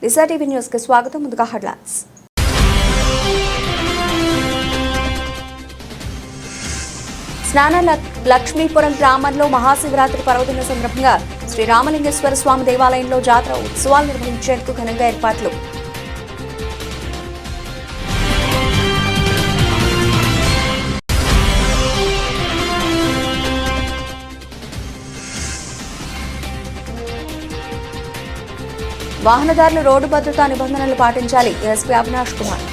దిశ TV news కి స్వాగతం. ముందుగా హెడ్లైన్స్. స్నాన లక్ష్మీపురం గ్రామంలో మహాశివరాత్రి పర్వదిన సందర్భంగా శ్రీ రామలింగేశ్వర స్వామి దేవాలయంలో జాతర ఉత్సవాలు నిర్వహించేందుకు ఘనంగా ఏర్పాట్లు. వాహనదారులు రోడ్డు భద్రతా నిబంధనలు పాటించాలి. ఎస్పీ అవినాష్ కుమార్.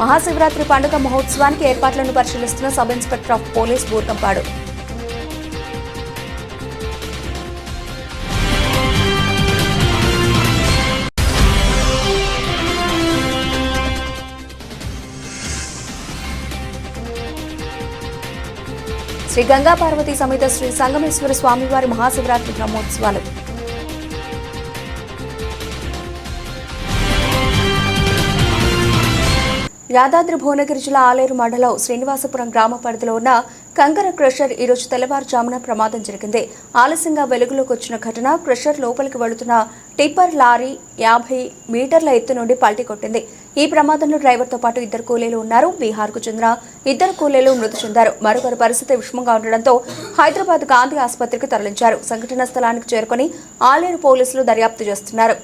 మహాశివరాత్రి పండుగ మహోత్సవానికి ఏర్పాట్లను పరిశీలిస్తున్న sub inspector of police Burgampadu. Sri Ganga Parvati సమేత శ్రీ సంగమేశ్వర స్వామివారి మహాశివరాత్రి బ్రహ్మోత్సవాలు. యాదాద్రి భువనగిరి జిల్లా ఆలేరు మండలం శ్రీనివాసపురం గ్రామ పరిధిలో ఉన్న కంకర క్రషర్ ఈరోజు తెల్లవారుజామున ప్రమాదం జరిగింది. ఆలస్యంగా వెలుగులోకి వచ్చిన ఘటన క్రషర్ లోపలికి వెళుతున్న టిప్పర్ లారీ 50 మీటర్ల ఎత్తు నుండి పల్టీ కొట్టింది. ఈ ప్రమాదంలో డ్రైవర్తో పాటు 2 కూలీలు ఉన్నారు. బీహార్కు చెందిన 2 కూలీలు మృతి చెందారు. మరొకరి పరిస్థితి విషమంగా ఉండడంతో హైదరాబాద్ గాంధీ ఆసుపత్రికి తరలించారు. సంఘటనా స్థలానికి చేరుకుని ఆలేరు పోలీసులు దర్యాప్తు చేస్తున్నారు.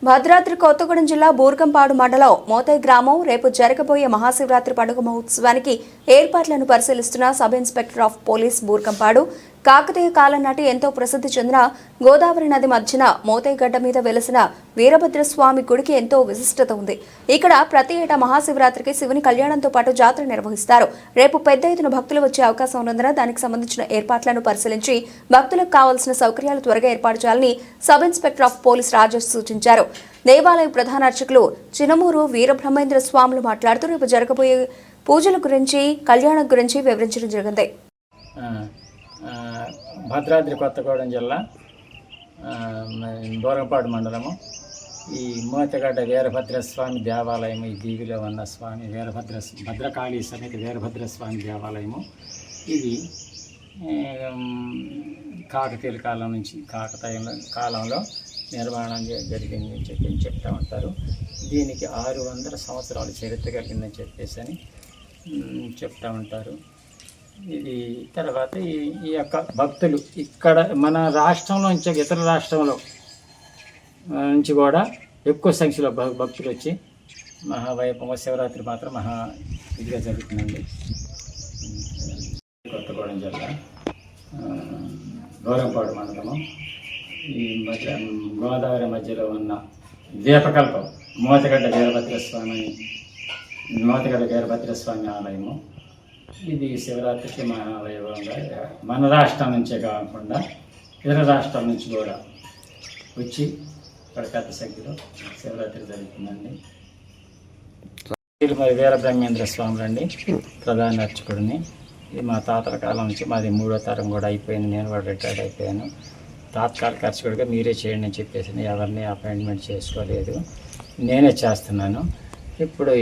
భద్రాద్రి కొత్తగూడెం జిల్లా బూర్గంపాడు మండలం మోతై గ్రామం రేపు జరగబోయే మహాశివరాత్రి పండుగ మహోత్సవానికి ఏర్పాట్లను పరిశీలిస్తున్న sub inspector of police Burgampadu. Kakatiya కాలం నాటి ఎంతో ప్రసిద్ధి చెందిన గోదావరి నది మధ్యన మోతైగడ్డ మీద వెలసిన వీరభద్రస్వామి గుడికి ఎంతో విశిష్టత ఉంది. ఇక్కడ ప్రతి ఏటా మహాశివరాత్రికి శివుని కళ్యాణంతో పాటు జాతర నిర్వహిస్తారు. రేపు పెద్ద ఎత్తున భక్తులు వచ్చే అవకాశం ఉన్నందున దానికి సంబంధించిన ఏర్పాట్లను పరిశీలించి భక్తులకు కావాల్సిన సౌకర్యాలు త్వరగా ఏర్పాటు చేయాలని sub inspector of police Rajesh సూచించారు. దేవాలయ ప్రధాన అర్చకులు చినమూరు వీరబ్రహ్మేంద్ర స్వాములు మాట్లాడుతూ రేపు జరగబోయే పూజల గురించి కళ్యాణం గురించి వివరించడం జరిగింది. భద్రాద్రి కొత్తగూడెం జిల్లా బూర్గంపాడు మండలము ఈ మోతగడ్డ వీరభద్రస్వామి దేవాలయము, ఈ దీవిలో ఉన్న స్వామి భద్రకాళీ సమేత వీరభద్రస్వామి దేవాలయము. ఇది కాకతీయుల కాలం నుంచి కాలంలో నిర్మాణం జరిగిందని చెప్తూ ఉంటారు. దీనికి 600 సంవత్సరాల చరిత్ర కలిగిందని చెప్పేసి చెప్తూ ఉంటారు. ఇది తర్వాత ఈ యొక్క భక్తులు ఇక్కడ మన రాష్ట్రంలో నుంచి ఇతర రాష్ట్రంలో నుంచి కూడా ఎక్కువ సంఖ్యలో భక్తులు వచ్చి మహావైభవ శివరాత్రి మాత్రం ఇదిగా జరుగుతుందండి. కొత్తగూడెం జిల్లా బూర్గంపాడు మండలము ఈ గోదావరి మధ్యలో ఉన్న ద్వీపకల్పం మోతగడ్డ వీరభద్రస్వామి ఆలయము. ఇది శివరాత్రికి మహావైభవంగా మన రాష్ట్రం నుంచే కాకుండా ఇతర రాష్ట్రాల నుంచి కూడా వచ్చి ఇక్కడ పెద్ద సంఖ్యలో శివరాత్రి జరుగుతుందండి. మరి వీరబ్రహ్మేంద్ర స్వాములు అండి ప్రధాన అర్చకుడిని. ఇది మా తాతల కాలం నుంచి, మాది 3వ తరం కూడా అయిపోయింది. నేను కూడా రిటైర్డ్ అయిపోయాను. తాత్కాలిక అర్చకుడిగా మీరే చేయండి అని చెప్పేసి ఎవరిని అపాయింట్మెంట్ చేసుకోలేదు, నేనే చేస్తున్నాను. ఇప్పుడు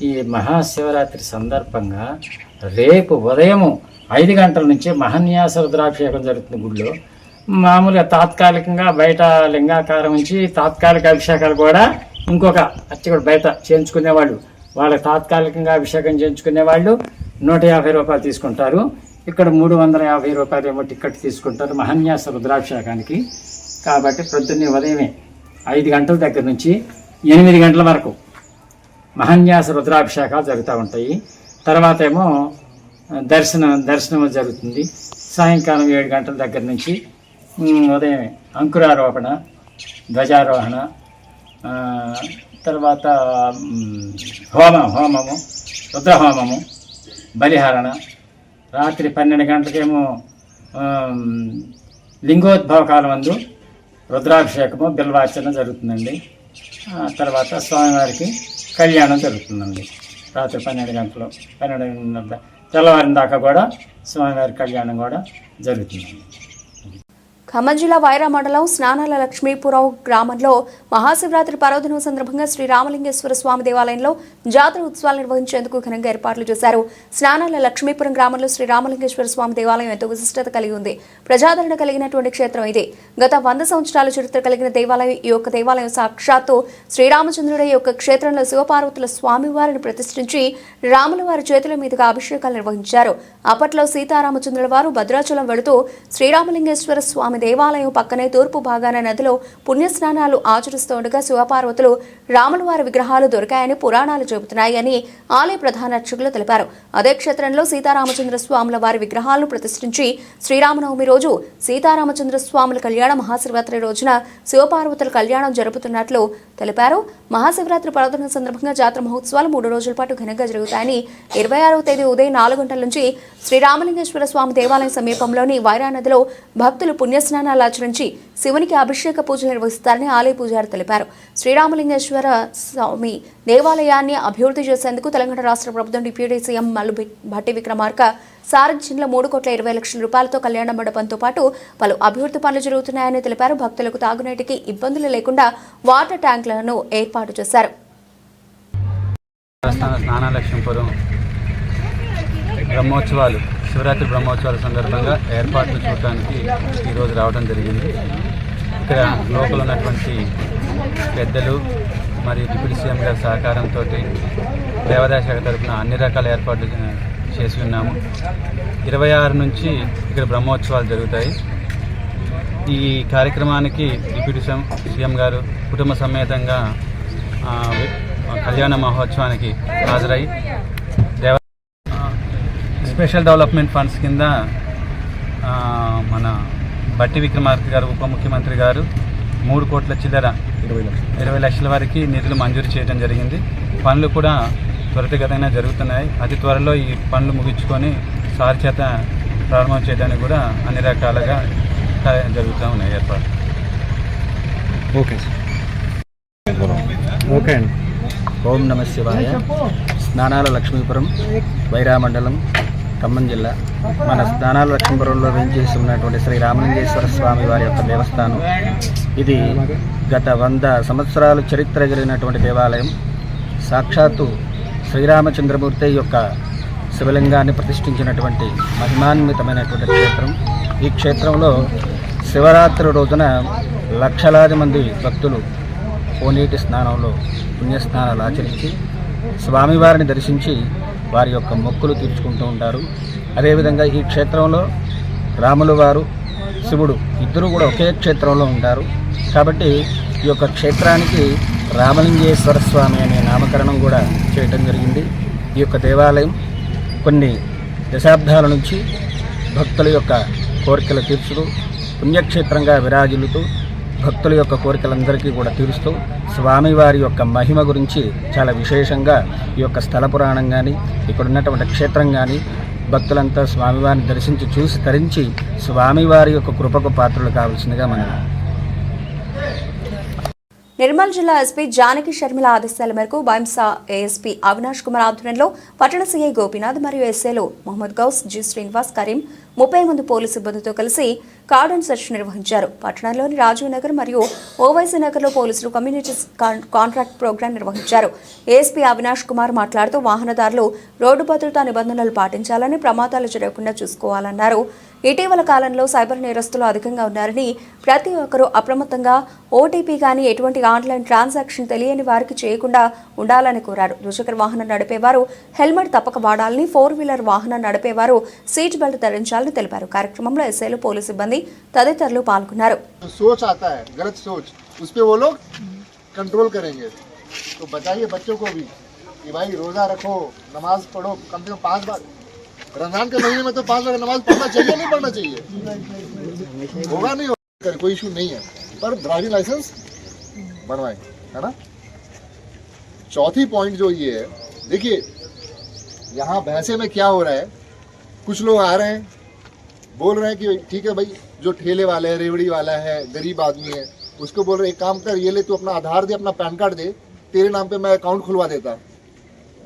ఈ మహాశివరాత్రి సందర్భంగా రేపు ఉదయం 5 గంటల నుంచి మహాన్యాస రుద్రాభిషేకం జరుగుతుంది గుడిలో. మామూలుగా తాత్కాలికంగా బయట లింగాకారం నుంచి తాత్కాలిక అభిషేకాలు కూడా ఇంకొక అర్చకుడు బయట చేయించుకునేవాళ్ళు, వాళ్ళకి తాత్కాలికంగా అభిషేకం చేయించుకునే వాళ్ళు 150 రూపాయలు తీసుకుంటారు. ఇక్కడ 350 రూపాయలు ఏమో టికెట్ తీసుకుంటారు మహాన్యాస రుద్రాభిషేకానికి. కాబట్టి ప్రొద్దున్నే ఉదయమే 5 గంటల దగ్గర నుంచి 8 గంటల వరకు మహాన్యాస రుద్రాభిషేకాలు జరుగుతూ ఉంటాయి. తర్వాత ఏమో దర్శనం జరుగుతుంది. సాయంకాలం 7 గంటల దగ్గర నుంచి ఉదయం అంకురారోపణ, ధ్వజారోహణ, తర్వాత హోమము, రుద్రహోమము, బలిహరణ. రాత్రి 12 గంటలకేమో లింగోద్భవ కాలం అందు రుద్రాభిషేకము, బిల్వార్చన జరుగుతుందండి. తర్వాత స్వామివారికి కళ్యాణం జరుగుతుందండి. రాత్రి 12 తెల్లవారిన దాకా కూడా స్వామివారి కళ్యాణం కూడా జరుగుతుందండి. ఖమ్మం జిల్లా వైరా మండలం స్నానాల లక్ష్మీపురం గ్రామంలో మహాశివరాత్రి పర్వదినం సందర్భంగా శ్రీ రామలింగేశ్వర స్వామి దేవాలయంలో జాతర ఉత్సవాలు నిర్వహించేందుకు ఘనంగా ఏర్పాట్లు చేశారు. స్నానాల లక్ష్మీపురం గ్రామంలో శ్రీ రామలింగేశ్వర స్వామి దేవాలయం ఎంతో విశిష్టత కలిగి ఉంది. ప్రజాదరణ కలిగినటువంటి క్షేత్రం ఇది. గత 100 సంవత్సరాల చరిత్ర కలిగిన దేవాలయం. ఈ యొక్క దేవాలయం సాక్షాత్తు శ్రీరామచంద్రుడి యొక్క క్షేత్రంలో శివపార్వతుల స్వామివారిని ప్రతిష్ఠించి రాముల వారి చేతుల మీదుగా అభిషేకాలు నిర్వహించారు. అప్పట్లో సీతారామచంద్రుల వారు భద్రాచలం వెళుతూ శ్రీరామలింగేశ్వర స్వామి దేవాలయం పక్కనే తూర్పు భాగాన నదిలో పుణ్యస్నానాలు ఆచరిస్తుండగా శివపార్వతులు రాముల వారి విగ్రహాలు దొరికాయని పురాణాలు చెబుతున్నాయని ఆలయ ప్రధాన అర్చకులు తెలిపారు. అదే క్షేత్రంలో సీతారామచంద్ర స్వాముల వారి విగ్రహాలను ప్రతిష్ఠించి శ్రీరామనవమి రోజు సీతారామచంద్ర స్వాముల కళ్యాణ మహాశివరాత్రి రోజున శివపార్వతుల కళ్యాణం జరుపుతున్నట్లు తెలిపారు. మహాశివరాత్రి పర్వదినం సందర్భంగా జాతర మహోత్సవాలు 3 రోజుల పాటు ఘనంగా జరుగుతాయని 26వ తేదీ ఉదయం 4 గంటల నుంచి శ్రీరామలింగేశ్వర స్వామి దేవాలయం సమీపంలోని వైరా నదిలో భక్తులు పుణ్యస్నానాలు ఆచరించి శివునికి అభిషేక పూజలు నిర్వహిస్తారని ఆలయ పూజారి తెలిపారు. శ్రీరామలింగేశ్వర స్వామి దేవాలయాన్ని అభివృద్ధి చేసేందుకు తెలంగాణ రాష్ట్ర ప్రభుత్వం డిప్యూటీ సీఎం మల్లు భట్టి విక్రమార్క సారథ్యంలో 3,20,00,000 రూపాయలతో కళ్యాణ మండపంతో పాటు పలు అభివృద్ధి పనులు జరుగుతున్నాయని తెలిపారు. భక్తులకు తాగునీటికి ఇబ్బందులు లేకుండా వాటర్ ట్యాంకులను ఏర్పాటు చేశారు. స్నానాలక్ష్మీపురం బ్రహ్మోత్సవాలు శివరాత్రి బ్రహ్మోత్సవాల సందర్భంగా ఏర్పాట్లు చూడటానికి ఈరోజు రావడం జరిగింది. ఇక్కడ లోపల ఉన్నటువంటి పెద్దలు మరియు డిప్యూటీ సీఎం గారి సహకారంతో దేవాదాయ శాఖ తరఫున అన్ని రకాల ఏర్పాట్లు చేసి ఉన్నాము. 26 నుంచి ఇక్కడ బ్రహ్మోత్సవాలు జరుగుతాయి. ఈ కార్యక్రమానికి డిప్యూటీ సీఎం గారు కుటుంబ సమేతంగా కళ్యాణ మహోత్సవానికి హాజరై స్పెషల్ డెవలప్మెంట్ ఫండ్స్ కింద మన భట్టి విక్రమార్క గారు ఉప ముఖ్యమంత్రి గారు 3 కోట్ల చిల్లర 20 లక్షల వరకు నిధులు మంజూరు చేయడం జరిగింది. పనులు కూడా త్వరితగతంగా జరుగుతున్నాయి. అతి త్వరలో ఈ పనులు ముగించుకొని సార్ చేత ప్రారంభం చేయడానికి కూడా అన్ని రకాలుగా జరుగుతూ ఉన్నాయి ఏర్పాట్లు. ఓకే అండి. ఓం నమ శివాయ. స్నానాల లక్ష్మీపురం వైరా మండలం ఖమ్మం జిల్లా. మన స్నానాల లక్ష్మీపురంలో వేంచేసి ఉన్నటువంటి శ్రీ రామలింగేశ్వర స్వామి వారి యొక్క దేవస్థానం. ఇది గత 100 సంవత్సరాలు చరిత్ర కలిగినటువంటి దేవాలయం. సాక్షాత్తు శ్రీరామచంద్రమూర్తి యొక్క శివలింగాన్ని ప్రతిష్ఠించినటువంటి మహిమాన్వితమైనటువంటి క్షేత్రం. ఈ క్షేత్రంలో శివరాత్రి రోజున లక్షలాది మంది భక్తులు కోనేటి స్నానంలో పుణ్యస్నానాలు ఆచరించి స్వామివారిని దర్శించి వారి యొక్క మొక్కులు తీర్చుకుంటూ ఉంటారు. అదేవిధంగా ఈ క్షేత్రంలో రాముల వారు శివుడు ఇద్దరు కూడా ఒకే క్షేత్రంలో ఉంటారు. కాబట్టి ఈ యొక్క క్షేత్రానికి రామలింగేశ్వర స్వామి అనే నామకరణం కూడా చేయటం జరిగింది. ఈ యొక్క దేవాలయం కొన్ని దశాబ్దాల నుంచి భక్తుల యొక్క కోరికలు తీర్చుతూ పుణ్యక్షేత్రంగా విరాజిల్లుతూ భక్తుల యొక్క కోరికలందరికీ కూడా తీరుస్తూ స్వామివారి యొక్క మహిమ గురించి చాలా విశేషంగా ఈ యొక్క స్థల పురాణం కానీ ఇక్కడ ఉన్నటువంటి క్షేత్రం కానీ భక్తులంతా స్వామివారిని దర్శించి చూసి తరించి స్వామివారి యొక్క కృపకు పాత్రలు కావాల్సిందిగా మనం. నిర్మల్ జిల్లా ఎస్పీ జానకి షర్మిల ఆదేశాల మేరకు బైంసా ఏఎస్పీ అవినాష్ కుమార్ ఆధ్వర్యంలో పట్టణ సీఐ గోపీనాథ్ మరియు ఎస్ఏలు మొహమ్మద్ గౌస్, జి శ్రీనివాస్, కరీం 30 మంది పోలీసు సిబ్బందితో కలిసి కార్డన్ సెర్చ్ నిర్వహించారు. పట్టణంలోని రాజీవ్ నగర్ మరియు ఓవైసీ నగర్లో పోలీసులు కమ్యూనిటీ కాంట్రాక్ట్ ప్రోగ్రాం నిర్వహించారు. ఏఎస్పీ అవినాష్ కుమార్ మాట్లాడుతూ వాహనదారులు రోడ్డు భద్రతా నిబంధనలు పాటించాలని, ప్రమాదాలు జరగకుండా చూసుకోవాలన్నారు. ఇటీవల కాలంలో సైబర్ నేరస్తులు అధికంగా ఉన్నారని, ప్రతి ఒక్కరూ అప్రమత్తంగా ఓటీపీ కానీ ఎటువంటి ఆన్లైన్ ట్రాన్సాక్షన్ తెలియని వారికి చేయకుండా ఉండాలని కోరారు. ద్విచక్ర వాహనం నడిపేవారు హెల్మెట్ తప్పక వాడాలని, 4-వీలర్ వాహనం నడిపేవారు సీట్ బెల్ట్ ధరించాలని తెలిపారు. కార్యక్రమంలో ఎస్ఐలు, పోలీసు సిబ్బంది తదితరులు పాల్గొన్నారు. सोच आता है, गलत सोच, उस पे वो लोग कंट्रोल करेंगे. तो बताइए बच्चों को भी कि भाई रोजा रखो, नमाज पढ़ो, कम से कम 5 बार. रमजान के महीने में तो 5 बार नमाज पढ़ना चाहिए, नहीं पढ़ना चाहिए? होगा नहीं होगा, कोई इशू नहीं है, पर ड्राइविंग लाइसेंस बनवाएं, है ना. चौथी पॉइंट जो ये है, देखिए यहाँ भैंसे में क्या हो रहा है, कुछ लोग आ रहे हैं बोल रहे हैं कि ठीक है भाई, जो ठेले वाले है, रेवड़ी वाला है, गरीब आदमी है, उसको बोल रहे एक काम कर, ये ले तू अपना आधार दे, अपना पैन कार्ड दे, तेरे नाम पे मैं अकाउंट खुलवा देता,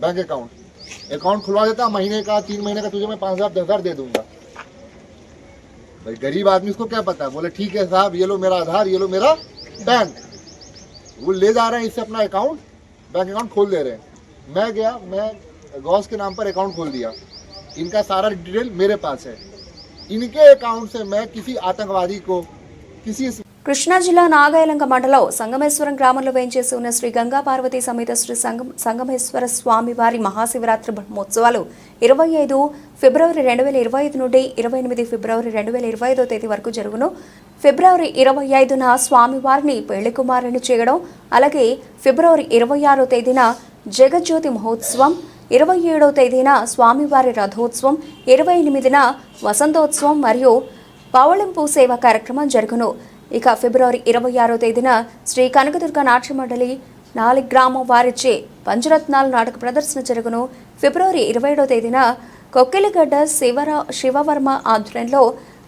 बैंक अकाउंट खुलवा देता, महीने का 3 महीने का तुझे मैं 5,000 10,000 दे दूंगा. भाई गरीब आदमी उसको क्या पता है, बोले ठीक है साहब ये लो मेरा आधार, ये लो मेरा पैन, वो ले जा रहे हैं इससे अपना अकाउंट, बैंक अकाउंट खोल दे रहे हैं। मैं गया, मैं गौस के नाम पर अकाउंट खोल दिया, इनका सारा डिटेल मेरे पास है, इनके अकाउंट से मैं किसी आतंकवादी को किसी కృష్ణా జిల్లా నాగాయలంక మండలం సంగమేశ్వరం గ్రామంలో వేంచేసి ఉన్న శ్రీ గంగా పార్వతీ సమేత శ్రీ సంగమేశ్వర స్వామి వారి మహాశివరాత్రి బ్రహ్మోత్సవాలు 25 ఫిబ్రవరి 2025 నుండి 28 ఫిబ్రవరి 2025 తేదీ వరకు జరుగును. ఫిబ్రవరి 25న స్వామివారిని పెళ్లి కుమారుని చేయడం, అలాగే ఫిబ్రవరి 26వ తేదీన జగజ్యోతి మహోత్సవం, 27వ తేదీన స్వామివారి రథోత్సవం, 28న వసంతోత్సవం మరియు పవళింపు సేవ కార్యక్రమం జరుగును. ఇక ఫిబ్రవరి 26వ తేదీన శ్రీ కనకదుర్గ నాట్య మండలి 4 గ్రామం వారిచే పంచరత్నాల నాటక ప్రదర్శన జరుగును. ఫిబ్రవరి 27వ తేదీన కొక్కిలిగడ్డ శివవర్మ ఆధ్వర్యంలో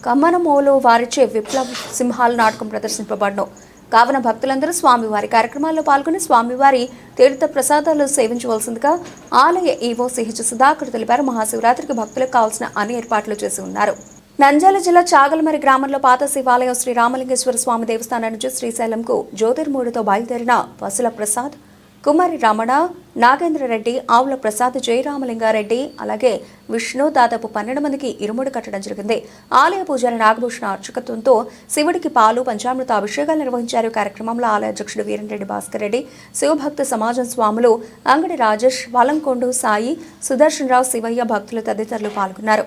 కమ్మనమోలు వారిచే విప్లవ సింహాల నాటకం ప్రదర్శింపబడను. కావున భక్తులందరూ స్వామివారి కార్యక్రమాల్లో పాల్గొని స్వామివారి తీర్థ ప్రసాదాలు సేవించవలసిందిగా ఆలయ ఈవో సిహెచ్ సుధాకర్ తెలిపారు. మహాశివరాత్రికి భక్తులకు కావాల్సిన అన్ని ఏర్పాట్లు చేసి ఉన్నారు. నంద్యాల జిల్లా చాగలమరి గ్రామంలో పాత శివాలయం శ్రీ రామలింగేశ్వర స్వామి దేవస్థానం నుంచి శ్రీశైలంకు జ్యోతిర్మూడితో బయలుదేరిన పసుల ప్రసాద్, కుమారి రమణ, నాగేంద్రరెడ్డి, ఆవుల ప్రసాద్, జయరామలింగారెడ్డి అలాగే విష్ణు దాదాపు 12 మందికి ఇరుముడి కట్టడం జరిగింది. ఆలయ పూజారి నాగభూషణ అర్చకత్వంతో శివుడికి పాలు పంచామృత అభిషేకాలు నిర్వహించారు. కార్యక్రమంలో ఆలయ అధ్యక్షుడు వీరంరెడ్డి భాస్కర్ రెడ్డి, శివభక్త సమాజం స్వాములు అంగడి రాజేష్, వాలంకొండు సాయి, సుదర్శన్ రావు, శివయ్య భక్తులు తదితరులు పాల్గొన్నారు.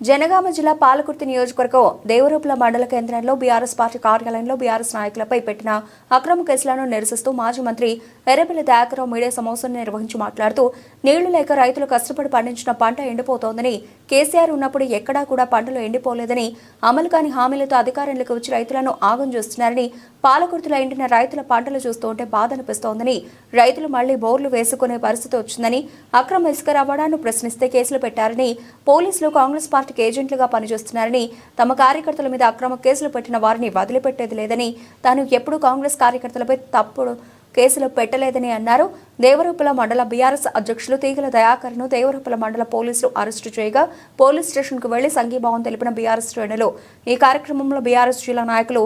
జనగామ జిల్లా పాలకుర్తి నియోజకవర్గం దేవరూపల మండల కేంద్రంలో బీఆర్ఎస్ పార్టీ కార్యాలయంలో బీఆర్ఎస్ నాయకులపై పెట్టిన అక్రమ కేసులను నిరసిస్తూ మాజీ మంత్రి ఎర్రబెల్లి దయాకర్రావు మీడియా సమావేశాన్ని నిర్వహించి మాట్లాడుతూ నీళ్లు లేక రైతులు కష్టపడి పండించిన పంట ఎండిపోతోందని, కేసీఆర్ ఉన్నప్పుడు ఎక్కడా కూడా పంటలు ఎండిపోలేదని, అమలు కాని హామీలతో అధికారంలోకి వచ్చి రైతులను ఆగం చేస్తున్నారని, పాలకుర్తిలో ఎండిన రైతుల పంటలు చూస్తూ ఉంటే బాధ అనిపిస్తోందని, రైతులు మళ్లీ బోర్లు వేసుకునే పరిస్థితి వచ్చిందని, అక్రమ ఇసుక రవాణాను ప్రశ్నిస్తే కేసులు పెట్టారని, పోలీసులు కాంగ్రెస్ పార్టీకి ఏజెంట్లుగా పనిచేస్తున్నారని, తమ కార్యకర్తల మీద అక్రమ కేసులు పెట్టిన వారిని వదిలిపెట్టేది లేదని, తాను ఎప్పుడూ కాంగ్రెస్ కార్యకర్తలపై తప్పుడు కేసులు పెట్టలేదని అన్నారు. దేవరూపల మండల బీఆర్ఎస్ అధ్యక్షులు తీగల దయాకర్ను దేవరూపల మండల పోలీసులు అరెస్టు చేయగా పోలీస్ స్టేషన్కు వెళ్లి సంఘీభావం తెలిపిన బీఆర్ఎస్ శ్రేణులు. ఈ కార్యక్రమంలో బీఆర్ఎస్ జిల్లా నాయకులు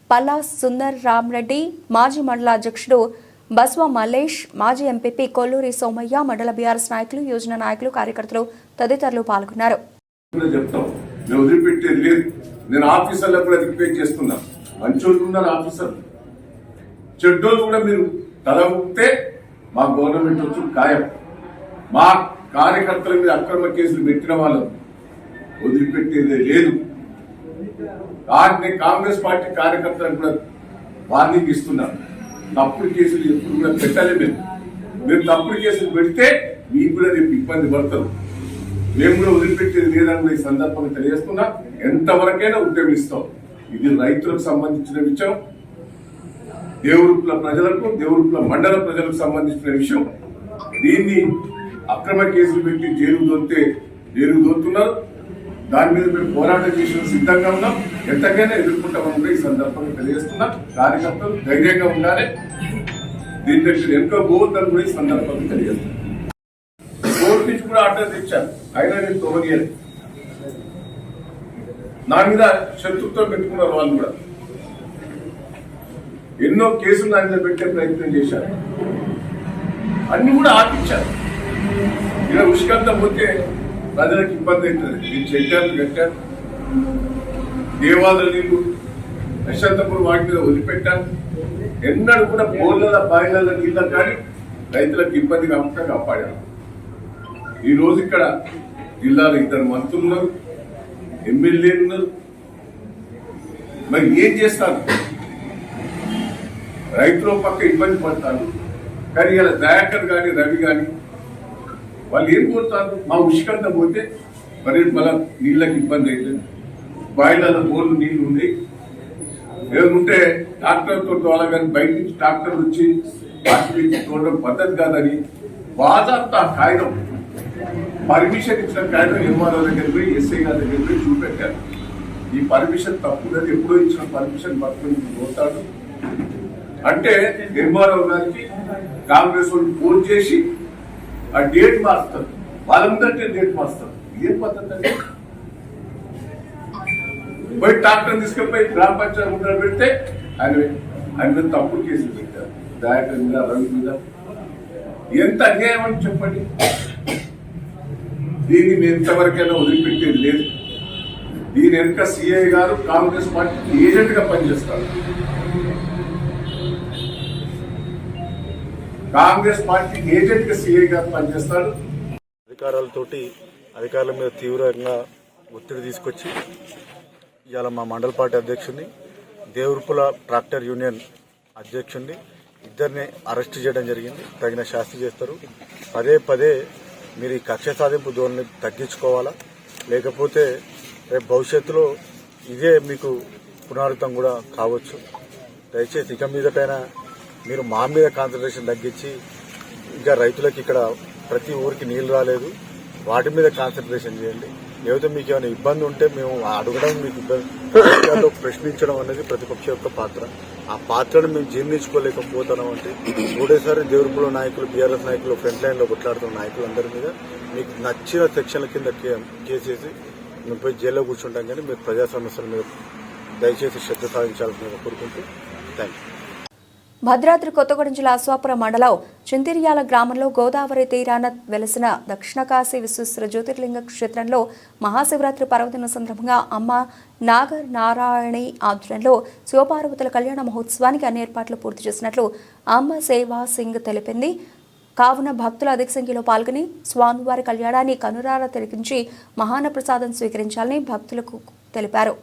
పల్లా సుందర్ రామ్రెడ్డి, మాజీ మండల అధ్యక్షుడు బస్వ మల్లేష్, మాజీ ఎంపీపీ కొల్లూరి సోమయ్య, మండల బీఆర్ఎస్ నాయకులు, యోజన నాయకులు, కార్యకర్తలు తదితరులు పాల్గొన్నారు. నేను ఆఫీసర్లకు కూడా రిక్వెస్ట్ చేస్తున్నా, మంచోళ్ళు ఉన్నారు ఆఫీసర్లు, చెడ్డోళ్ళు కూడా మీరు తల ఊపితే మా గవర్నమెంట్ వచ్చి ఖాయం. మా కార్యకర్తల మీద అక్రమ కేసులు పెట్టిన వాళ్ళను వదిలిపెట్టేదే లేదు. కాంగ్రెస్ పార్టీ కార్యకర్తలకు కూడా వార్నింగ్ ఇస్తున్నారు, తప్పుడు కేసులు ఎప్పుడు కూడా పెట్టాలి. మీరు తప్పుడు కేసులు పెడితే మీకు కూడా రేపు ఇబ్బంది పడతారు. మేము కూడా వదిలిపెట్టేది లేదని ఈ సందర్భంగా తెలియజేస్తున్నా. ఎంతవరకైనా ఉద్యమిస్తాం. ఇది రైతులకు సంబంధించిన విషయం, దేవరూపల ప్రజలకు, దేవరూపల మండల ప్రజలకు సంబంధించిన విషయం. దీన్ని అక్రమ కేసులు పెట్టి జైలు దోరుతున్నారు. దాని మీద మేము పోరాటం చేసిన సిద్ధంగా ఉన్నాం. ఎంతకైనా ఎదుర్కొంటామని కూడా ఈ సందర్భంగా తెలియజేస్తున్నా. కార్యకర్తలు ధైర్యంగా ఉండాలి. దీని దగ్గర ఎంతో పోవద్దని కూడా ఈ సందర్భంగా తెలియజేస్తున్నాం. కోర్టు నుంచి కూడా ఆర్డర్ తెచ్చాను, అయినా నేను తొలగేయాలి. నా మీద శత్రుత్వం పెట్టుకున్నారు వాళ్ళు కూడా. ఎన్నో కేసులు నా మీద పెట్టే ప్రయత్నం చేశారు, అన్ని కూడా ఆపించారు. ఇలా ఉష్కంతా పోతే ప్రజలకు ఇబ్బంది అవుతుంది. నేను చెట్టాను కట్టాను, దేవాలయ నీళ్లు యశవంతపురం వాటి మీద వదిలిపెట్టాను. ఎన్నడూ కూడా బోర్ల బాయిల నీళ్ళ కానీ రైతులకు ఇబ్బంది కాకుండా కాపాడాను. ఈ రోజు ఇక్కడ జిల్లాలో 2 మంత్రులు ఉన్నారు, ఎమ్మెల్యేలు ఉన్నారు. మరి ఏం చేస్తాను? రైతుల పక్క ఇబ్బంది పడతాను. కానీ ఇలా దయాకర్ కానీ రవి కానీ వాళ్ళు ఏం కోరుతారు? మా ఉష్కంత పోతే మరి మళ్ళీ నీళ్ళకి ఇబ్బంది అవుతుంది. బాయిలలో బోర్లు నీళ్లు ఉన్నాయి, ఏముంటే ట్రాక్టర్తో తోలా కానీ బయట నుంచి ట్రాక్టర్ వచ్చి వాటి తోడడం పద్ధతి కాదని బాధంతా కాగితం, పర్మిషన్ ఇచ్చిన కాగితం ఎంఆర్ఓ దగ్గర పోయి, ఎస్ఐ గారి దగ్గర పోయి చూపెట్టారు. ఈ పర్మిషన్ తప్పుదని, ఎప్పుడో ఇచ్చిన పర్మిషన్ పట్టుకుని పోతాడు అంటే ఎంఆర్ఓ గారికి కాంగ్రెస్ వాళ్ళు ఫోన్ చేసి ఆ డేట్ మారుస్తారు. వాళ్ళ ముందంటే డేట్ మారుస్తారు. ఏం పద్ధతి అంటే పోయి ట్రాక్టర్ తీసుకెళ్ళిపోయి గ్రామ పంచాయతీ ముందర పెడితే ఆయన మీద తప్పుడు కేసులు పెట్టారు. దయాకర్ మీద, రవి మీద. ఎంత అన్యాయం అని చెప్పండి. దీన్ని మేము ఎంతవరకైనా వదిలిపెట్టేది లేదు. దీని వెనుక సిఐ గారు కాంగ్రెస్ పార్టీకి ఏజెంట్ గా పనిచేస్తారు. కాంగ్రెస్ పార్టీ ఏజెంట్ గా సిఐ గారు పనిచేస్తాడు. అధికారుల మీద తీవ్రంగా ఒత్తిడి తీసుకొచ్చి ఇవాళ మా మండల పార్టీ అధ్యక్షుడిని, దేవరూపల ట్రాక్టర్ యూనియన్ అధ్యక్షుడిని ఇద్దరిని అరెస్ట్ చేయడం జరిగింది. తగిన శాస్తి చేస్తారు. పదే మీరు ఈ కక్ష సాధింపు ధోరణిని తగ్గించుకోవాలా, లేకపోతే రేపు భవిష్యత్తులో ఇదే మీకు పునరావృతం కూడా కావచ్చు. దయచేసి ఇక మీదకైనా మీరు మా మీద కాన్సన్ట్రేషన్ తగ్గించి, ఇంకా రైతులకు ఇక్కడ ప్రతి ఊరికి నీళ్లు రాలేదు, వాటి మీద కాన్సన్ట్రేషన్ చేయండి. లేకపోతే మీకు ఏమైనా ఇబ్బంది ఉంటే మేము అడగడం, మీకు ఇబ్బంది ప్రశ్నించడం అనేది ప్రతిపక్ష యొక్క పాత్ర. ఆ పాత్రను మేము జీర్ణించుకోలేకపోతున్నాం అంటే ఒకటేసారి దేవరూపల నాయకులు, బీఆర్ఎస్ నాయకులు, ఫ్రంట్ లైన్ లో కొట్లాడుతున్న నాయకులందరి మీద మీకు నచ్చిన సెక్షన్ల కింద కేసేసి మేము పోయి జైల్లో కూర్చుంటాం. కానీ మీరు ప్రజా సమస్యల మీద దయచేసి శ్రద్ధ సాధించాలని కోరుకుంటూ థ్యాంక్ యూ. భద్రాద్రి కొత్తగూడెం జిల్లా అశ్వాపురం మండలం చింతిర్యాల గ్రామంలో గోదావరి తీరాన వెలసిన దక్షిణ కాశీ విశ్వేశ్వర జ్యోతిర్లింగ క్షేత్రంలో మహాశివరాత్రి పర్వదిన సందర్భంగా అమ్మ నాగర్ నారాయణి ఆధ్వర్యంలో శివపార్వతుల కళ్యాణ మహోత్సవానికి అన్ని ఏర్పాట్లు పూర్తి చేసినట్లు అమ్మ సేవా సింగ్ తెలిపింది. కావున భక్తులు అధిక సంఖ్యలో పాల్గొని స్వామివారి కళ్యాణాన్ని కనురారా తిలకించి మహాన ప్రసాదం స్వీకరించాలని భక్తులకు తెలిపారు.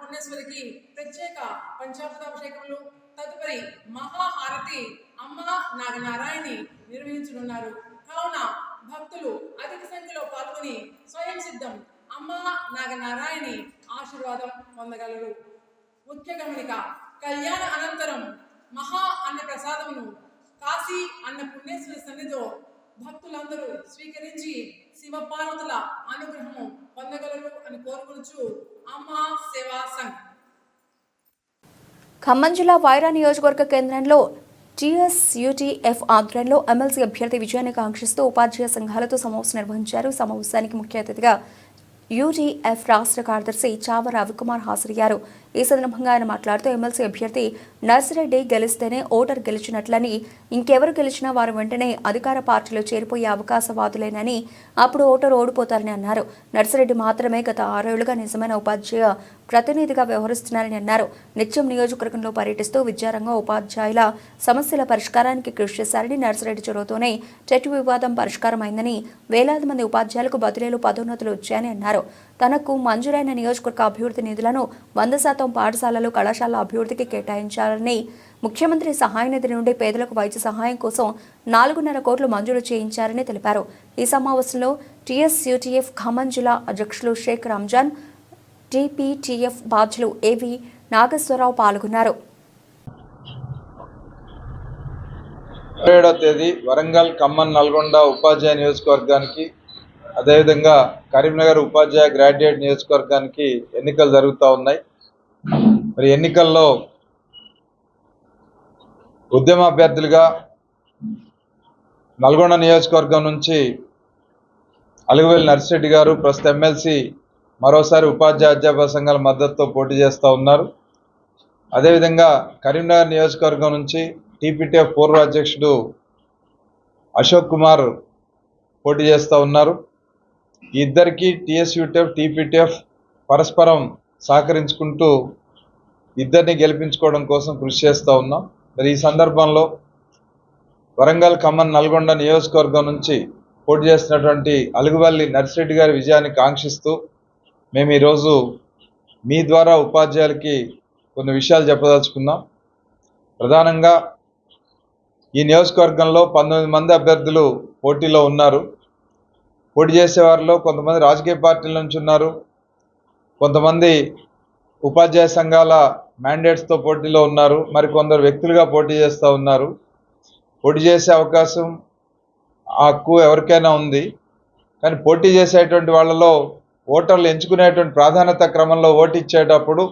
పుణ్యేశ్వరికి ప్రత్యేక పంచామృతాభిషేకములు తదుపరి మహాహారతి అమ్మ నాగనారాయణి నిర్వహించనున్నారు. కావున భక్తులు అధిక సంఖ్యలో పాల్గొని స్వయం సిద్ధం అమ్మ నాగనారాయణి ఆశీర్వాదం పొందగలరు. ముఖ్య గమనిక: కళ్యాణ అనంతరం మహా అన్న ప్రసాదమును కాశీ అన్న పుణ్యేశ్వరి సన్నిధిలో భక్తులందరూ స్వీకరించి శివపార్వతుల అనుగ్రహము పొందగలరు అని కోరుకొనుచు అమ్మా సేవా సంఘ్. ఖమ్మం జిల్లా వైరా నియోజకవర్గ కేంద్రంలో టీఎస్యూటీఎఫ్ ఆధ్వర్యంలో ఎమ్మెల్సీ అభ్యర్థి విజయాన్ని కాంక్షిస్తూ ఉపాధ్యాయ సంఘాలతో సమావేశం నిర్వహించారు. సమావేశానికి ముఖ్య అతిథిగా యూటీఎఫ్ రాష్ట్ర కార్యదర్శి చావ రవికుమార్ హాజరయ్యారు. ఈ సందర్భంగా ఆయన మాట్లాడుతూ ఎమ్మెల్సీ అభ్యర్థి నర్సిరెడ్డి గెలిస్తేనే ఓటర్ గెలిచినట్లని, ఇంకెవరు గెలిచినా వారు వెంటనే అధికార పార్టీలో చేరిపోయే అవకాశవాదులేనని, అప్పుడు ఓటర్ ఓడిపోతారని అన్నారు. నర్సిరెడ్డి మాత్రమే గత 6 ఏళ్లుగా నిజమైన ఉపాధ్యాయ ప్రతినిధిగా వ్యవహరిస్తున్నారని అన్నారు. నిత్యం నియోజకవర్గంలో పర్యటిస్తూ విద్యారంగం ఉపాధ్యాయుల సమస్యల పరిష్కారానికి కృషి చేశారని, నర్సిరెడ్డి చొరవతోనే టెట్ వివాదం పరిష్కారమైందని, వేలాది మంది ఉపాధ్యాయులకు బదిలీలు పదోన్నతులు వచ్చాయని అన్నారు. తనకు మంజూరైన నియోజకవర్గ అభివృద్ధి నిధులను 100% పాఠశాలలు కళాశాల అభివృద్ధికి కేటాయించాలని, ముఖ్యమంత్రి సహాయ నిధి నుండి పేదలకు వైద్య సహాయం కోసం 4.5 కోట్లు మంజూరు చేయించారని తెలిపారు. ఈ సమావేశంలో టీఎస్యూటీఎఫ్ ఖమ్మం జిల్లా అధ్యక్షులు షేక్ రంజాన్, టీపీటీఎఫ్ బాధ్యులు ఏవి నాగేశ్వరరావు పాల్గొన్నారు. 27వ తేదీ వరంగల్, ఖమ్మం, నల్గొండ ఉపాధ్యాయ నియోజకవర్గానికి, అదేవిధంగా కరీంనగర్ ఉపాధ్యాయ గ్రాడ్యుయేట్ నియోజకవర్గానికి ఎన్నికలు జరుగుతూ ఉన్నాయి. మరి ఎన్నికల్లో ఉద్యమ అభ్యర్థులుగా నల్గొండ నియోజకవర్గం నుంచి అలుగువేలి నర్సిరెడ్డి గారు ప్రస్తుత ఎమ్మెల్సీ మరోసారి ఉపాధ్యాయ అధ్యాపక సంఘాల మద్దతుతో పోటీ చేస్తూ ఉన్నారు. అదేవిధంగా కరీంనగర్ నియోజకవర్గం నుంచి టీపీటీఎఫ్ పూర్వ అధ్యక్షుడు అశోక్ కుమార్ పోటీ చేస్తూ ఉన్నారు. ఇద్దరికి టీఎస్యూటీఎఫ్, టీపీటీఎఫ్ పరస్పరం సహకరించుకుంటూ ఇద్దరిని గెలిపించుకోవడం కోసం కృషి చేస్తూ ఉన్నాం. మరి ఈ సందర్భంలో వరంగల్, ఖమ్మం, నల్గొండ నియోజకవర్గం నుంచి పోటీ చేస్తున్నటువంటి అలుగువల్లి నర్సిరెడ్డి గారి విజయాన్ని కాంక్షిస్తూ మేము ఈరోజు మీ ద్వారా ఉపాధ్యాయులకి కొన్ని విషయాలు చెప్పదలుచుకున్నాం. ప్రధానంగా ఈ నియోజకవర్గంలో 19 మంది అభ్యర్థులు పోటీలో ఉన్నారు. పోటీ చేసేవారిలో కొంతమంది రాజకీయ పార్టీల నుంచి ఉన్నారు, కొంతమంది ఉపాధ్యాయ సంఘాల మ్యాండేట్స్తో పోటీలో ఉన్నారు, మరి కొందరు వ్యక్తులుగా పోటీ చేస్తూ ఉన్నారు. పోటీ చేసే అవకాశం, ఆ హక్కు ఎవరికైనా ఉంది. కానీ పోటీ చేసేటువంటి వాళ్ళలో ఓటర్లు ఎంచుకునేటువంటి ప్రాధాన్యత క్రమంలో ఓటు ఇచ్చేటప్పుడు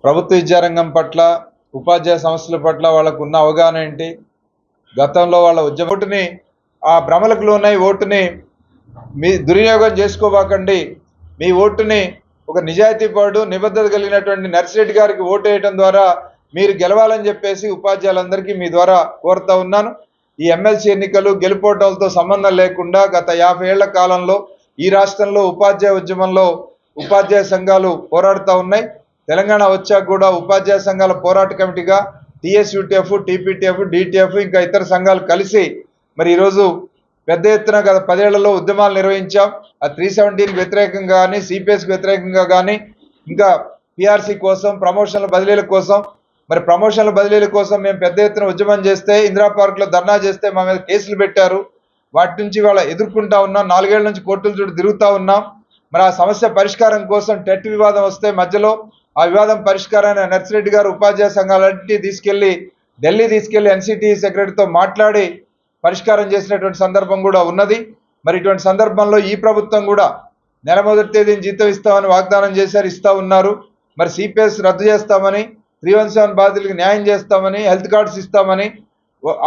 ప్రభుత్వ విద్యారంగం పట్ల, ఉపాధ్యాయ సమస్యల పట్ల వాళ్ళకు ఉన్న అవగాహన ఏంటి, గతంలో వాళ్ళ ఓటుని ఆ భ్రమలకు లోనై ఓటుని మీ దుర్వినియోగం చేసుకోబాకండి. మీ ఓటుని ఒక నిజాయితీపరుడు, నిబద్ధత కలిగినటువంటి నర్సిరెడ్డి గారికి ఓటు వేయడం ద్వారా మీరు గెలవాలని చెప్పేసి ఉపాధ్యాయులందరికీ మీ ద్వారా కోరుతా ఉన్నాను. ఈ ఎమ్మెల్సీ ఎన్నికలు గెలుపోవటాలతో సంబంధం లేకుండా గత 50 ఏళ్ల కాలంలో ఈ రాష్ట్రంలో ఉపాధ్యాయ ఉద్యమంలో ఉపాధ్యాయ సంఘాలు పోరాడుతూ ఉన్నాయి. తెలంగాణ వచ్చాక కూడా ఉపాధ్యాయ సంఘాల పోరాట కమిటీగా టీఎస్యూటీఎఫ్, టీపీటీఎఫ్, డిటిఎఫ్ ఇంకా ఇతర సంఘాలు కలిసి మరి ఈరోజు పెద్ద ఎత్తున గత 10 ఏళ్లలో ఉద్యమాలు నిర్వహించాం. ఆ 317 వ్యతిరేకంగా కానీ, సిపిఎస్కి వ్యతిరేకంగా కానీ, ఇంకా పిఆర్సీ కోసం, ప్రమోషన్ల బదిలీల కోసం, మరి ప్రమోషన్ల బదిలీల కోసం మేము పెద్ద ఎత్తున ఉద్యమం చేస్తే, ఇందిరా పార్క్లో ధర్నా చేస్తే మా మీద కేసులు పెట్టారు. వాటి నుంచి వాళ్ళ ఎదుర్కొంటా ఉన్నాం. 4 ఏళ్ల నుంచి కోర్టుల చుట్టూ తిరుగుతూ ఉన్నాం. మరి ఆ సమస్య పరిష్కారం కోసం టెట్ వివాదం వస్తే మధ్యలో ఆ వివాదం పరిష్కారాన్ని నర్సిరెడ్డి గారు ఉపాధ్యాయ సంఘాలన్నింటినీ తీసుకెళ్లి ఢిల్లీ తీసుకెళ్లి ఎన్సిటి సెక్రటరీతో మాట్లాడి పరిష్కారం చేసినటువంటి సందర్భం కూడా ఉన్నది. మరి ఇటువంటి సందర్భంలో ఈ ప్రభుత్వం కూడా నెల మొదటి తేదీని జీతం ఇస్తామని వాగ్దానం చేశారు, ఇస్తా ఉన్నారు. మరి సిపిఎస్ రద్దు చేస్తామని, 317 బాధితులకు న్యాయం చేస్తామని, హెల్త్ కార్డ్స్ ఇస్తామని,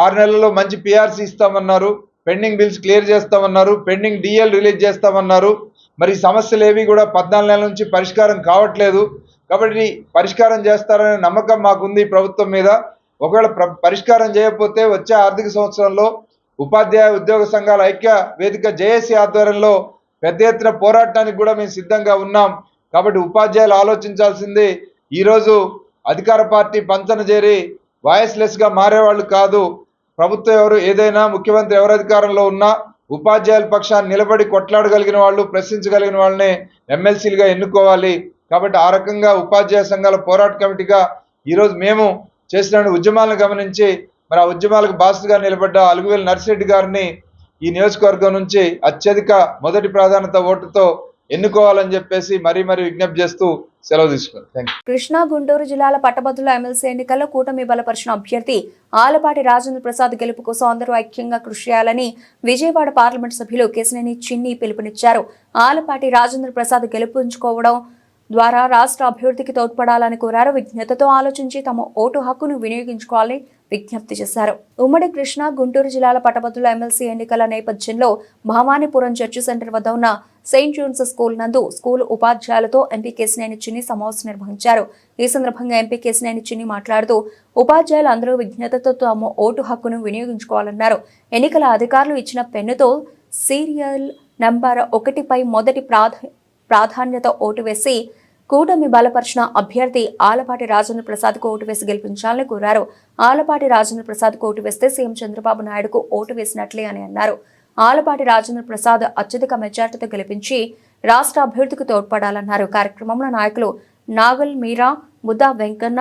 6 నెలల్లో మంచి పిఆర్సీ ఇస్తామన్నారు, పెండింగ్ బిల్స్ క్లియర్ చేస్తామన్నారు, పెండింగ్ డిఎల్ రిలీజ్ చేస్తామన్నారు. మరి సమస్యలు ఏవి కూడా 14 నెలల నుంచి పరిష్కారం కావట్లేదు. కాబట్టి పరిష్కారం చేస్తారనే నమ్మకం మాకుంది ఈ ప్రభుత్వం మీద. ఒకవేళ పరిష్కారం చేయకపోతే వచ్చే ఆర్థిక సంవత్సరంలో ఉపాధ్యాయ ఉద్యోగ సంఘాల ఐక్య వేదిక జేఏసీ ఆధ్వర్యంలో పెద్ద ఎత్తున పోరాటానికి కూడా మేము సిద్ధంగా ఉన్నాం. కాబట్టి ఉపాధ్యాయులు ఆలోచించాల్సింది, ఈరోజు అధికార పార్టీ పంచన చేరి వాయిస్లెస్గా మారేవాళ్ళు కాదు. ప్రభుత్వం ఎవరు ఏదైనా ముఖ్యమంత్రి ఎవరు అధికారంలో ఉన్నా ఉపాధ్యాయుల పక్షాన్ని నిలబడి కొట్లాడగలిగిన వాళ్ళు, ప్రశ్నించగలిగిన వాళ్ళని ఎమ్మెల్సీలుగా ఎన్నుకోవాలి. కాబట్టి ఆ రకంగా ఉపాధ్యాయ సంఘాల పోరాట కమిటీగా ఈరోజు మేము చేసిన ఉద్యమాలను గమనించి మరి ఆ ఉద్యమాలకు బాసుగా నిలబడ్డ అలుగువేలు నర్సిరెడ్డి గారిని ఈ నియోజకవర్గం నుంచి అత్యధిక మొదటి ప్రాధాన్యత ఓటుతో ఎన్నుకోవాలని చెప్పేసి మరీ విజ్ఞప్తి చేస్తూ సెలవు తీసుకున్నాను. కృష్ణా గుంటూరు జిల్లాల పట్టభద్రుల ఎమ్మెల్సీ ఎన్నికల్లో కూటమి బలపరిచిన అభ్యర్థి ఆలపాటి రాజేంద్ర ప్రసాద్ గెలుపు కోసం అందరూ ఐక్యంగా కృషి చేయాలని విజయవాడ పార్లమెంట్ సభ్యులు కేశినేని చిన్ని పిలుపునిచ్చారు. ఆలపాటి రాజేంద్ర ప్రసాద్ గెలుపుంచుకోవడం ద్వారా రాష్ట్ర అభివృద్ధికి తోడ్పడాలని కోరారు. విజ్ఞతతో ఆలోచించి తమ ఓటు హక్కును వినియోగించుకోవాలని విజ్ఞప్తి చేశారు. ఉమ్మడి కృష్ణా గుంటూరు జిల్లాల పట్టభద్రుల ఎమ్మెల్సీ ఎన్నికల నేపథ్యంలో భవానీపురం చర్చి సెంటర్ వద్ద ఉన్న సెయింట్ జోన్స్ స్కూల్ నందు స్కూల్ ఉపాధ్యాయులతో ఎంపీ కేశినేని చిన్ని సమావేశం నిర్వహించారు. ఈ సందర్భంగా ఎంపీ కేశినేని చిన్ని మాట్లాడుతూ ఉపాధ్యాయులు అందరూ విజ్ఞతతో తమ ఓటు హక్కును వినియోగించుకోవాలన్నారు. ఎన్నికల అధికారులు ఇచ్చిన పెన్నుతో సీరియల్ నంబర్ 1పై మొదటి ప్రాధాన్యత ఓటు వేసి కూటమి బలపరిచిన అభ్యర్థి ఆలపాటి రాజేంద్ర ప్రసాద్ కు ఓటు వేసి గెలిపించాలని కోరారు. ఆలపాటి రాజేంద్ర ప్రసాద్ కు ఓటు వేస్తే సీఎం చంద్రబాబు నాయుడుకు ఓటు వేసినట్లే అని అన్నారు. ఆలపాటి రాజేంద్ర ప్రసాద్ అత్యధిక మెజార్టీతో గెలిపించి రాష్ట్ర అభివృద్ధికి తోడ్పడాలన్నారు. కార్యక్రమంలో నాయకులు నాగల్ మీరా, ముద్దా వెంకన్న,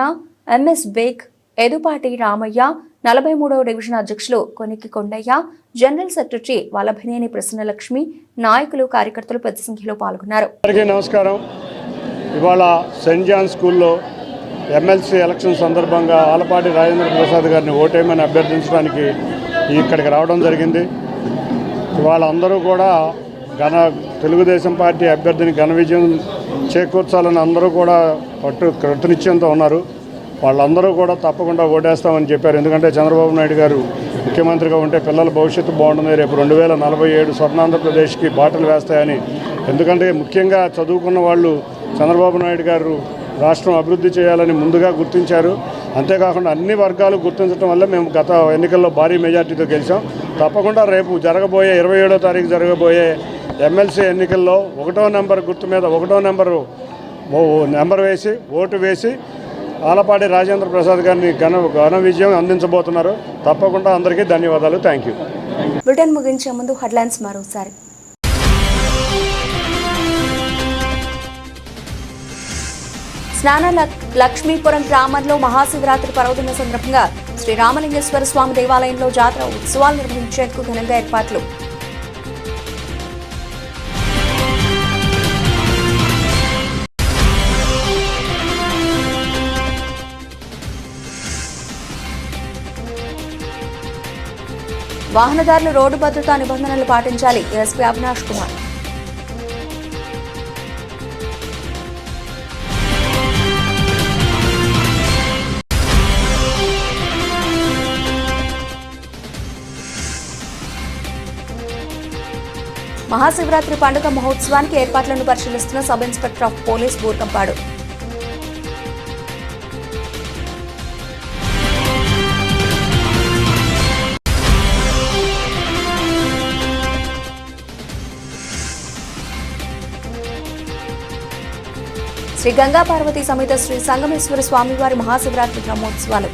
ఎంఎస్ బేగ్, ఎదుపాటి రామయ్య, 43వ డివిజన్ అధ్యక్షులు కొనికి కొండయ్య, జనరల్ సెక్రటరీ వల్లభనేని ప్రసన్నలక్ష్మి, నాయకులు, కార్యకర్తలు పెద్ద సంఖ్యలో పాల్గొన్నారు. నమస్కారం. ఇవాళ సెయింట్ జాన్ స్కూల్లో ఎమ్మెల్సీ ఎలక్షన్ సందర్భంగా ఆలపాటి రాజేంద్ర ప్రసాద్ గారిని ఓటేయమని అభ్యర్థించడానికి ఇక్కడికి రావడం జరిగింది. ఇవాళ అందరూ కూడా తెలుగుదేశం పార్టీ అభ్యర్థిని ఘన విజయం చేకూర్చాలని అందరూ కూడా కృతనిశ్చయంతో ఉన్నారు. వాళ్ళందరూ కూడా తప్పకుండా ఓటేస్తామని చెప్పారు. ఎందుకంటే చంద్రబాబు నాయుడు గారు ముఖ్యమంత్రిగా ఉంటే పిల్లల భవిష్యత్తు బాగుంటుంది, రేపు 2047 స్వర్ణాంధ్రప్రదేశ్కి బాటలు వేస్తాయని. ఎందుకంటే ముఖ్యంగా చదువుకున్న వాళ్ళు చంద్రబాబు నాయుడు గారు రాష్ట్రం అభివృద్ధి చేయాలని ముందుగా గుర్తించారు. అంతేకాకుండా అన్ని వర్గాలు గుర్తించడం వల్ల మేము గత ఎన్నికల్లో భారీ మెజార్టీతో గెలిచాం. తప్పకుండా రేపు 27వ తారీఖు జరగబోయే ఎమ్మెల్సీ ఎన్నికల్లో 1వ నెంబర్ గుర్తు మీద 1వ నెంబర్ వేసి ఓటు వేసి ఆలపాటి రాజేంద్ర ప్రసాద్ గారిని ఘన విజయం అందించబోతున్నారు. తప్పకుండా అందరికీ ధన్యవాదాలు. Thank you. బ్రిటన్ ముగించే ముందు హెడ్లైన్స్ మరోసారి. స్నాన లక్ష్మీపురం గ్రామంలో మహాశివరాత్రి పర్వదిన సందర్భంగా శ్రీ రామలింగేశ్వర స్వామి దేవాలయంలో జాతర ఉత్సవాలు నిర్వహించేందుకు ఘనంగా ఏర్పాట్లు. వాహనదారులు రోడ్డు భద్రతా నిబంధనలు పాటించాలి. ఎస్పీ అవినాష్ కుమార్. మహాశివరాత్రి పండుగ మహోత్సవానికి ఏర్పాట్లను పరిశీలిస్తున్న sub inspector of police Burgampadu. Sri Ganga Parvati సమేత శ్రీ సంగమేశ్వర స్వామివారి మహాశివరాత్రి బ్రహ్మోత్సవాలు.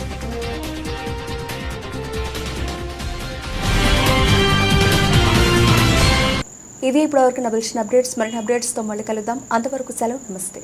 ఇవి ఇప్పటివరకు నవల్సిన అప్డేట్స్. మరిన్ని అప్డేట్స్తో మళ్ళీ కలుద్దాం. అంతవరకు సెలవు. నమస్తే.